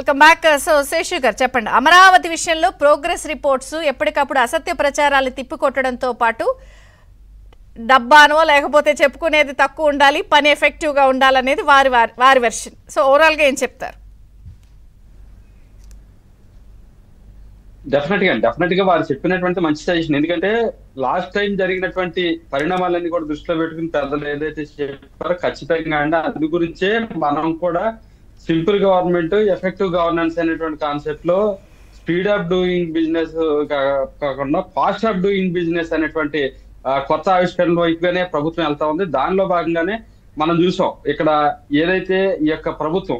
Welcome back. So Seshu గారు చెప్పండి, అమరావతి విషయంలో ప్రోగ్రెస్ రిపోర్ట్స్ ఎప్పటికప్పుడు అసత్య ప్రచారాలు తిప్పికొట్టడంతో పాటు డబ్బానో లేకపోతే చెప్పుకునేది తక్కువ ఉండాలి, పని ఎఫెక్టివ్గా ఉండాలనేది వారి వెర్షన్. సో ఓవరాల్గా ఏం చెప్తారు? డెఫినెట్ గా వారు చెప్పినటువంటి మంచి సజెషన్. ఎందుకంటే లాస్ట్ టైం జరిగినటువంటి పరిణామాలన్నీ కూడా దృష్టిలో పెట్టుకుని పెద్దలు ఏదైతే చెప్పారో ఖచ్చితంగా అండి అందు గురించే మనం కూడా సింపుల్ గవర్నమెంట్ ఎఫెక్టివ్ గవర్నెన్స్ అనేటువంటి కాన్సెప్ట్ లో స్పీడ్ ఆఫ్ డూయింగ్ బిజినెస్ కాకుండా ఫాస్ట్ ఆఫ్ డూయింగ్ బిజినెస్ అనేటువంటి కొత్త ఆవిష్కరణ వైపుగానే ప్రభుత్వం వెళ్తా ఉంది. దానిలో భాగంగానే మనం చూసాం ఇక్కడ ఏదైతే ఈ యొక్క ప్రభుత్వం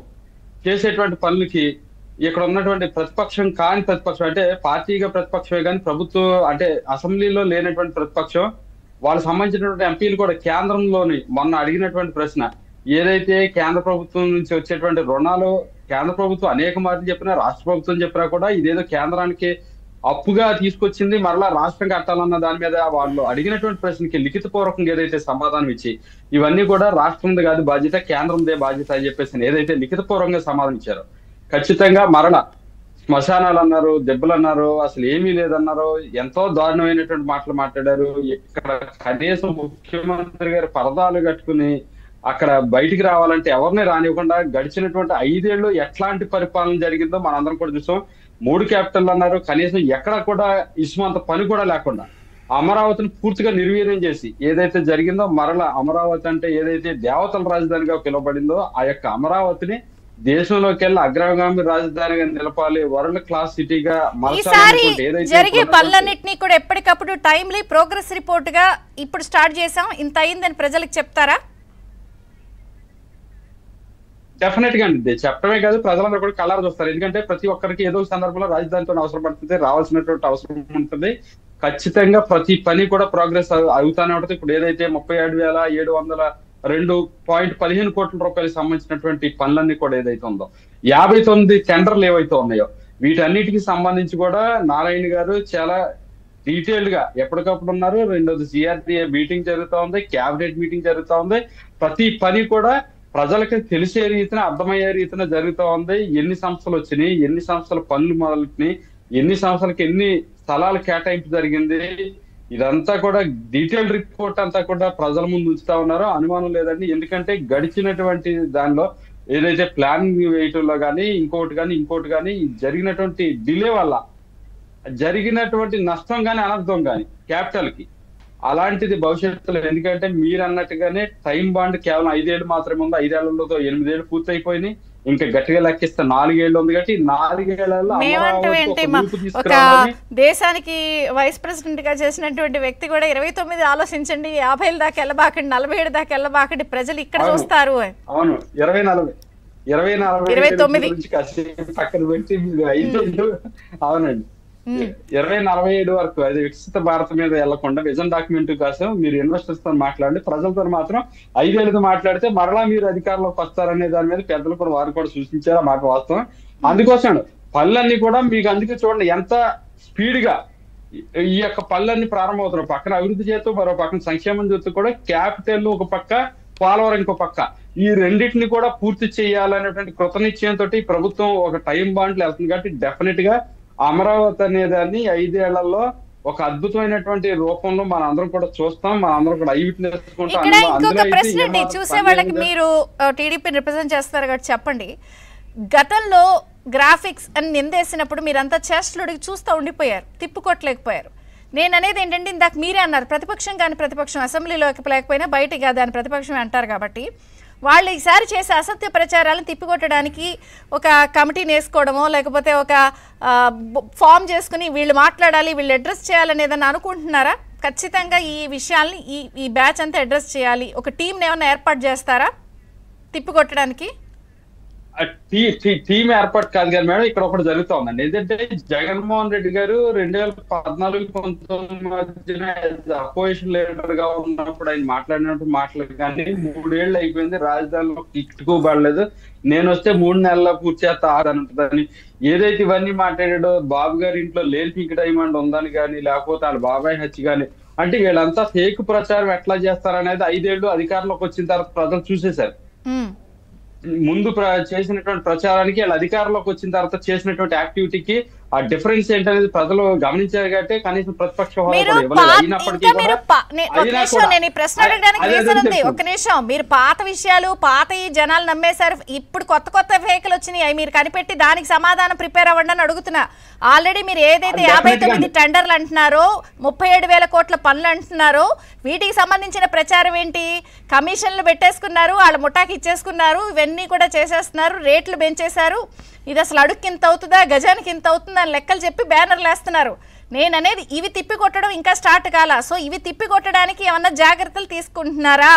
చేసేటువంటి పనులకి ఇక్కడ ఉన్నటువంటి ప్రతిపక్షం కాని ప్రతిపక్షం అంటే పార్టీగా ప్రతిపక్షమే కానీ ప్రభుత్వం అంటే అసెంబ్లీలో లేనటువంటి ప్రతిపక్షం వాళ్ళకి సంబంధించినటువంటి ఎంపీలు కూడా కేంద్రంలోని మొన్న అడిగినటువంటి ప్రశ్న ఏదైతే కేంద్ర ప్రభుత్వం నుంచి వచ్చేటువంటి రుణాలు కేంద్ర ప్రభుత్వం అనేక మార్లు చెప్పినా రాష్ట్ర ప్రభుత్వం చెప్పినా కూడా ఇదేదో కేంద్రానికి అప్పుగా తీసుకొచ్చింది మరలా రాష్ట్రం కట్టాలన్న దాని మీద వాళ్ళు అడిగినటువంటి ప్రశ్నకి లిఖిత పూర్వకంగా ఏదైతే సమాధానం ఇచ్చి ఇవన్నీ కూడా రాష్ట్రంది కాదు బాధ్యత కేంద్రందే బాధ్యత అని చెప్పేసి ఏదైతే లిఖిత పూర్వకంగా సమాధానం ఇచ్చారో ఖచ్చితంగా మరణ శ్మశానాలు అన్నారు, దెబ్బలు అన్నారు, అసలు ఏమీ లేదన్నారు, ఎంతో దారుణమైనటువంటి మాటలు మాట్లాడారు. ఇక్కడ కనీసం ముఖ్యమంత్రి గారు పరదాలు కట్టుకుని అక్కడ బయటికి రావాలంటే ఎవరిని రానివ్వకుండా గడిచినటువంటి 5 ఏళ్ళు ఎట్లాంటి పరిపాలన జరిగిందో మనందరం కూడా చూసాం. 3 క్యాపిటల్ అన్నారు, కనీసం ఎక్కడ కూడా ఇసుమంత పని కూడా లేకుండా అమరావతిని పూర్తిగా నిర్వీర్యం చేసి ఏదైతే జరిగిందో మరల అమరావతి అంటే ఏదైతే దేవతల రాజధానిగా పిలువబడిందో ఆ యొక్క అమరావతిని దేశంలోకి వెళ్ళి అగ్రగామి రాజధానిగా నిలపాలి, వరల్డ్ క్లాస్ సిటీగా జరిగే పనులన్నింటినీ కూడా ఎప్పటికప్పుడు టైమ్లీ ప్రోగ్రెస్ రిపోర్ట్ గా ఇప్పుడు స్టార్ట్ చేసాం, ఇంత అయిందని ప్రజలకు చెప్తారా? డెఫినెట్ గా అండి చెప్పడమే కాదు ప్రజలందరూ కూడా కలర్ చూస్తారు. ఎందుకంటే ప్రతి ఒక్కరికి ఏదో సందర్భంలో రాజధానితో అవసరం పడుతుంది, రావాల్సినటువంటి అవసరం ఉంటుంది. ఖచ్చితంగా ప్రతి పని కూడా ప్రోగ్రెస్ అవుతానే ఉంటుంది. ఇప్పుడు ఏదైతే 37,702.15 కోట్ల రూపాయలకు సంబంధించినటువంటి పనులన్నీ కూడా ఏదైతే ఉందో 59 టెండర్లు ఏవైతే ఉన్నాయో వీటన్నిటికి సంబంధించి కూడా నారాయణ గారు చాలా డీటెయిల్డ్ గా ఎప్పటికప్పుడు ఉన్నారు. రెండోది సిఆర్డీఏ మీటింగ్ జరుగుతూ ఉంది, క్యాబినెట్ మీటింగ్ జరుగుతూ ఉంది. ప్రతి పని కూడా ప్రజలకి తెలిసే రీతిన అర్థమయ్యే రీతిన జరుగుతూ ఉంది. ఎన్ని సంస్థలు వచ్చినాయి, ఎన్ని సంస్థల పనులు మొదలుపెట్టినాయి, ఎన్ని సంస్థలకు ఎన్ని స్థలాలు కేటాయింపు జరిగింది, ఇదంతా కూడా డీటెయిల్ రిపోర్ట్ అంతా కూడా ప్రజల ముందు ఉంచుతా ఉన్నారు. అనుమానం లేదండి. ఎందుకంటే గడిచినటువంటి దానిలో ఏదైతే ప్లానింగ్ వేయటంలో కానీ ఇంకోటి కానీ జరిగినటువంటి డిలే వల్ల జరిగినటువంటి నష్టం కానీ అనర్థం కానీ క్యాపిటల్ కి అలాంటిది భవిష్యత్తులో ఎందుకంటే మీరు అన్నట్టుగానే టైం బాండ్ కేవలం 5 ఏళ్ళు మాత్రమే ఉంది. 5 ఏళ్లతో 8 ఏళ్ళు పూర్తయిపోయినాయి. ఇంకా గట్టిగా లెక్కిస్తే 4 ఏళ్ళు ఉంది కాబట్టి 4 ఏళ్లలో ఒక దేశానికి వైస్ ప్రెసిడెంట్ గా చేసినటువంటి వ్యక్తి కూడా 29 ఆలోచించండి, 50 దాకా వెళ్ళబాకండి, 47 దాకా వెళ్ళబాకండి, ప్రజలు ఇక్కడ చూస్తారు. అవును 29 పక్కన పెట్టి 5 అవునండి 2047 వరకు అది వికసిత భారత్ మీద వెళ్లకుండా విజన్ డాక్యుమెంట్ కోసం మీరు ఇన్వెస్టర్స్ తో మాట్లాడండి, ప్రజలతో మాత్రం 5 ఏళ్ళతో మాట్లాడితే మరలా మీరు అధికారంలోకి వస్తారనే దాని మీద పెద్దలు కూడా వారు కూడా సూచించారు. ఆ మాట వాస్తవం. అందుకోసం పనులన్నీ కూడా మీకు అందుకే చూడండి ఎంత స్పీడ్ గా ఈ యొక్క పనులన్నీ ప్రారంభమవుతున్నాయి. పక్కన అభివృద్ధి చేస్తూ మరో పక్కన సంక్షేమం చేస్తూ కూడా క్యాపిటల్ ఒక పక్క పోలవరం ఇంకో పక్క ఈ రెండింటిని కూడా పూర్తి చేయాలనేటువంటి కృతనిశ్చయంతో ప్రభుత్వం ఒక టైం బాండ్లు వెళ్తుంది. కాబట్టి డెఫినెట్ గా అమరావతి అనేదాన్ని 5 ఏళ్లలో ఒక అద్భుతమైనటువంటి రూపంలో మన అందరం కూడా చూస్తాం, మన అందరం కూడా చూసే వాళ్ళకి మీరు టీడీపీ రిప్రజెంట్ చేస్తారు కాబట్టి చెప్పండి, గతంలో గ్రాఫిక్స్ అని నిందేసినప్పుడు మీరంతా చేష్టలుడికి చూస్తూ ఉండిపోయారు, తిప్పుకొట్టలేకపోయారు. నేను అనేది ఏంటంటే ఇందాక మీరే అన్నారు ప్రతిపక్షం కానీ ప్రతిపక్షం అసెంబ్లీలోకి లేకపోయినా బయటికి దాని ప్రతిపక్షం అంటారు కాబట్టి వాళ్ళు ఈసారి చేసే అసత్య ప్రచారాలను తిప్పికొట్టడానికి ఒక కమిటీని వేసుకోవడమో లేకపోతే ఒక ఫామ్ చేసుకుని వీళ్ళు మాట్లాడాలి వీళ్ళు అడ్రస్ చేయాలని ఏదన్నా అనుకుంటున్నారా? ఖచ్చితంగా ఈ విషయాల్ని ఈ బ్యాచ్ అంతా అడ్రస్ చేయాలి, ఒక టీంని ఏమైనా ఏర్పాటు చేస్తారా తిప్పికొట్టడానికి? టీం ఏర్పాటు కాదు కానీ మేడం ఇక్కడ ఒకటి జరుగుతూ ఉందండి. ఏంటంటే జగన్మోహన్ రెడ్డి గారు 2014-19 మధ్యన అపోజిషన్ లీడర్ గా ఉన్నప్పుడు ఆయన మాట్లాడినప్పుడు మాటలు కానీ 3 ఏళ్ళు అయిపోయింది, రాజధానిలో ఇట్టుకోబడలేదు, నేను వస్తే 3 నెలల్లో పూర్తి చేస్తా అని ఉంటుందని ఏదైతే ఇవన్నీ మాట్లాడాడో బాబు గారి ఇంట్లో లేని పీక్ డైమండ్ ఉందని కానీ లేకపోతే వాళ్ళ బాబాయ్ హత్య కానీ అంటే వీళ్ళంతా ఫేక్ ప్రచారం ఎట్లా చేస్తారనేది 5 ఏళ్ళు అధికారంలోకి వచ్చిన తర్వాత ప్రజలు చూసేశారు. ముందు చేసినటువంటి ప్రచారానికి వాళ్ళు అధికారంలోకి వచ్చిన తర్వాత చేసినటువంటి యాక్టివిటీకి ఆ డిఫరెన్స్ ఏంటనేది ప్రజలు గమనించారు కాబట్టి కనీసం ప్రతిపక్ష హోదా మీరు కూడా ఇవ్వలేదు. అయినప్పటికీ కూడా ఒక నిమిషం నేను ఈ ప్రశ్న అడగడానికి రీజన్ ఉంది. ఒక నిమిషం, మీరు పాత విషయాలు పాత ఈ జనాలు నమ్మేశారు, ఇప్పుడు కొత్త కొత్త ఫేకులు వచ్చినాయి, అవి మీరు కనిపెట్టి దానికి సమాధానం ప్రిపేర్ అవ్వండి అని అడుగుతున్నా. ఆల్రెడీ మీరు ఏదైతే 59 టెండర్లు అంటున్నారో, 37,000 కోట్ల పనులు అంటున్నారో, వీటికి సంబంధించిన ప్రచారం ఏంటి? కమిషన్లు పెట్టేసుకున్నారు, వాళ్ళ ముఠాకి ఇచ్చేసుకున్నారు, ఇవన్నీ కూడా చేసేస్తున్నారు, రేట్లు పెంచేశారు, ఇది అసలు అడుక్కి ఇంత అవుతుందా, గజానికి ఇంత అవుతుందా అని లెక్కలు చెప్పి బ్యానర్లు వేస్తున్నారు. నేను అనేది ఇవి తిప్పి కొట్టడం ఇంకా స్టార్ట్ కాలా. సో ఇవి తిప్పి కొట్టడానికి ఏమన్నా జాగ్రత్తలు తీసుకుంటున్నారా?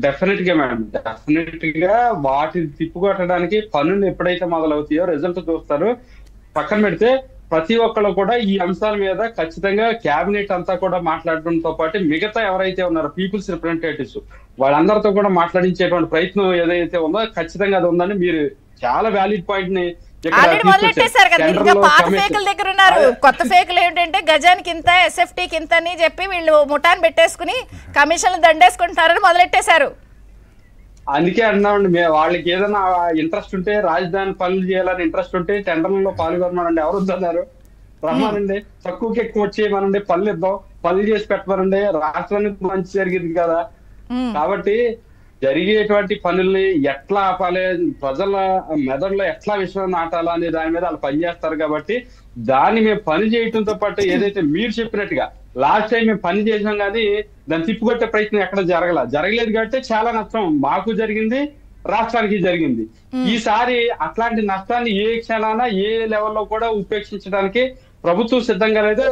డెఫినెట్ గా మేడం, డెఫినెట్ గా వాటిని తిప్పుకొట్టడానికి పనులు ఎప్పుడైతే మొదలవుతాయో రిజల్ట్ చూస్తారు. పక్కన పెడితే ప్రతి ఒక్కళ్ళు కూడా ఈ అంశాల మీద ఖచ్చితంగా క్యాబినెట్ అంతా కూడా మాట్లాడడంతో పాటు మిగతా ఎవరైతే ఉన్నారో పీపుల్స్ రిప్రజెంటేటివ్స్ వాళ్ళందరితో కూడా మాట్లాడించేటువంటి ప్రయత్నం ఏదైతే ఉందో ఖచ్చితంగా అది ఉందని మీరు చాలా వ్యాలిడ్ పాయింట్ ని మొదలెట్టేశారు కదా. ఇంకా పాత ఫేకుల దగ్గర ఉన్నారు. కొత్త ఫేకులు ఏంటంటే గజానికి ఇంత, ఎస్ఎఫ్టీకి ఇంత అని చెప్పి వీళ్ళు ముఠాన్ని పెట్టేసుకుని కమిషన్లు దండేసుకుంటున్నారని మొదలెట్టేశారు. అందుకే అన్నామండి, వాళ్ళకి ఏదైనా ఇంట్రెస్ట్ ఉంటే రాజధాని పనులు చేయాలని ఇంట్రెస్ట్ ఉంటే టెండర్లలో పాల్గొనమనండి. ఎవరు వద్దన్నారు? రమ్మనండి, తక్కువకి ఎక్కువ వచ్చేయమనండి, పనులు ఇద్దాం, పనులు చేసి పెట్టమనండి. రాష్ట్రానికి మంచి జరిగింది కదా. కాబట్టి జరిగేటువంటి పనుల్ని ఎట్లా ఆపాలి, ప్రజల మెదడులో ఎట్లా విషయం నాటాలా అనే దాని మీద వాళ్ళు పనిచేస్తారు. కాబట్టి దాన్ని మేము పని చేయడంతో పాటు ఏదైతే మీరు చెప్పినట్టుగా లాస్ట్ టైం మేము పని చేసాం కానీ దాన్ని తిప్పుకొట్టే ప్రయత్నం ఎక్కడ జరగలేదు కాబట్టి చాలా నష్టం మాకు జరిగింది, రాష్ట్రానికి జరిగింది. ఈసారి అట్లాంటి నష్టాన్ని ఏ క్షణాన ఏ లెవెల్లో కూడా ఉపేక్షించడానికి ప్రభుత్వం సిద్ధంగా లేదు.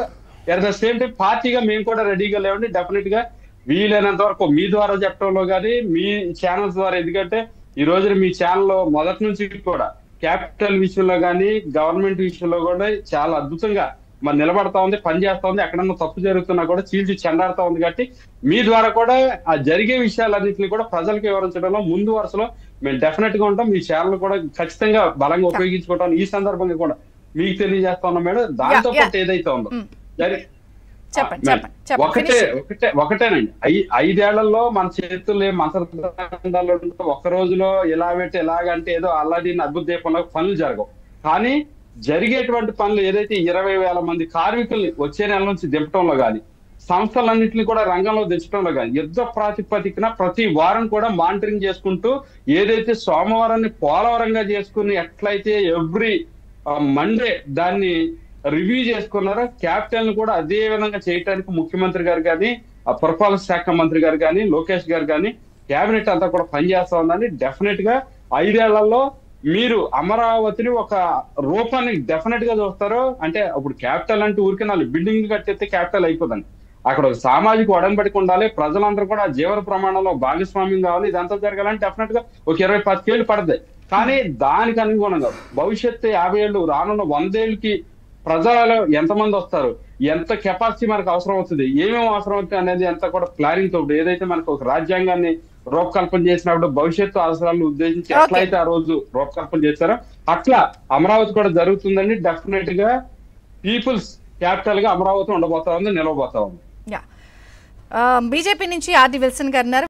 ఎట్ ద సేమ్ టైం పార్టీగా మేము కూడా రెడీగా లేవండి. డెఫినెట్ గా వీలైనంత వరకు మీ ద్వారా చెప్పడంలో కానీ మీ ఛానల్స్ ద్వారా, ఎందుకంటే ఈ రోజున మీ ఛానల్లో మొదటి నుంచి కూడా క్యాపిటల్ విషయంలో కానీ గవర్నమెంట్ విషయంలో కూడా చాలా అద్భుతంగా మరి నిలబడతా ఉంది, పనిచేస్తా ఉంది. ఎక్కడన్నా తప్పు జరుగుతున్నా కూడా చీల్చి చెండాడుతా ఉంది. కాబట్టి మీ ద్వారా కూడా ఆ జరిగే విషయాలన్నింటినీ కూడా ప్రజలకు వివరించడంలో ముందు వరుసలో మేము డెఫినెట్ గా ఉంటాం. మీ ఛానల్ కూడా ఖచ్చితంగా బలంగా ఉపయోగించుకుంటాం. ఈ సందర్భంగా కూడా మీకు తెలియజేస్తా ఉన్నాం మేడం. దాంతో పాటు ఏదైతే ఉందో ఒకటేనండి, 5 ఏళ్లలో మన చేతుల్లో మంత్రాలు ఒక్క రోజులో ఎలా పెట్టి ఎలాగంటే ఏదో అల్లాదీన్ అద్భుత దీపంలో పనులు జరగవు. కానీ జరిగేటువంటి పనులు ఏదైతే 20,000 మంది కార్మికుల్ని వచ్చే నెల నుంచి దింపడంలో కానీ, సంస్థలన్నింటినీ కూడా రంగంలో దించడంలో కానీ యుద్ధ ప్రాతిపదికన ప్రతి వారం కూడా మానిటరింగ్ చేసుకుంటూ ఏదైతే సోమవారాన్ని పోలవరంగా చేసుకుని ఎట్లయితే ఎవ్రీ మండే దాన్ని రివ్యూ చేసుకున్నారో, క్యాపిటల్ ను కూడా అదే విధంగా చేయడానికి ముఖ్యమంత్రి గారు కానీ, ఆ పురపాలక శాఖ మంత్రి గారు కానీ, లోకేష్ గారు కానీ క్యాబినెట్ అంతా కూడా పనిచేస్తా ఉందని. డెఫినెట్ గా 5 ఏళ్లలో మీరు అమరావతిని ఒక రూపాన్ని డెఫినెట్ గా చూస్తారు. అంటే ఇప్పుడు క్యాపిటల్ అంటే ఊరికే 4 బిల్డింగ్లు కట్టేస్తే క్యాపిటల్ అయిపోతుంది. అక్కడ ఒక సామాజిక ఒడంబడిక ఉండాలి, ప్రజలందరూ కూడా జీవన ప్రమాణంలో భాగస్వామ్యం కావాలి. ఇదంతా జరగాలంటే డెఫినెట్ గా ఒక 20-25 ఏళ్ళు పడతాయి. కానీ దానికి అనుగుణంగా భవిష్యత్తు 50 ఏళ్ళు రానున్న 100 ఏళ్ళకి ప్రజలు ఎంతమంది వస్తారు, ఎంత కెపాసిటీ మనకు అవసరం అవుతుంది, ఏమేమి అవసరం అవుతుంది అనేది అంతా కూడా ప్లానింగ్ తో ఏదైతే మనకు ఒక రాజ్యాంగాన్ని రూపకల్పన చేసినప్పుడు భవిష్యత్తు అవసరాలను ఉద్దేశించి ఎట్లయితే ఆ రోజు రూపకల్పన చేశారో అట్లా అమరావతి కూడా జరుగుతుందండి. డెఫినెట్ గా పీపుల్స్ క్యాపిటల్ గా అమరావతి ఉండబోతా ఉంది, నిలవబోతా ఉంది. బీజేపీ నుంచి ఆది విల్సన్ గారు.